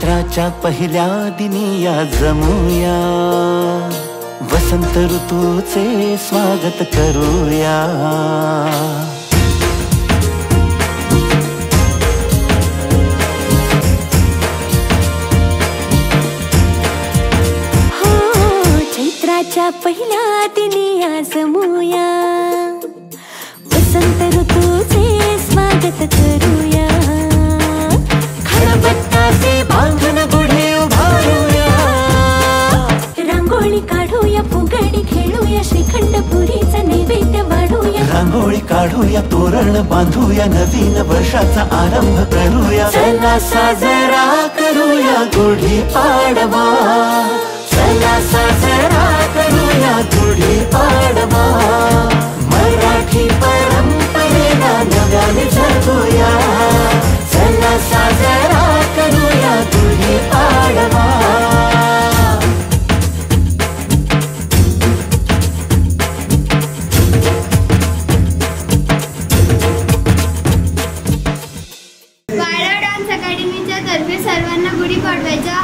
चैत्राच्या पहिल्या दिनी या जमूया, वसंत ऋतूचे स्वागत करूया। हो चैत्राच्या पहिल्या दिनी या जमूया, वसंत ऋतूचे स्वागत करूया। खरबत्ताचे बांधून गुढी उभारूया, रांगोळी काढूया, फुगडी खेळूया, श्रीखंड पुरीचा नैवेद्य वाढूया। रांगोळी काढूया, तोरण बांधूया, नवीन वर्षाचा आरंभ करूया। चला साजरा करूया गुढी पाडवा, चला साजरा करूया गुढी पाडवा। मराठी परंपरेला नव्याने जगूया, चला साजरा करूया गुढी पाडवा। वाडा डान्स अकॅडमीच्या तर्फे सर्वांना गुढीपाडव्याच्या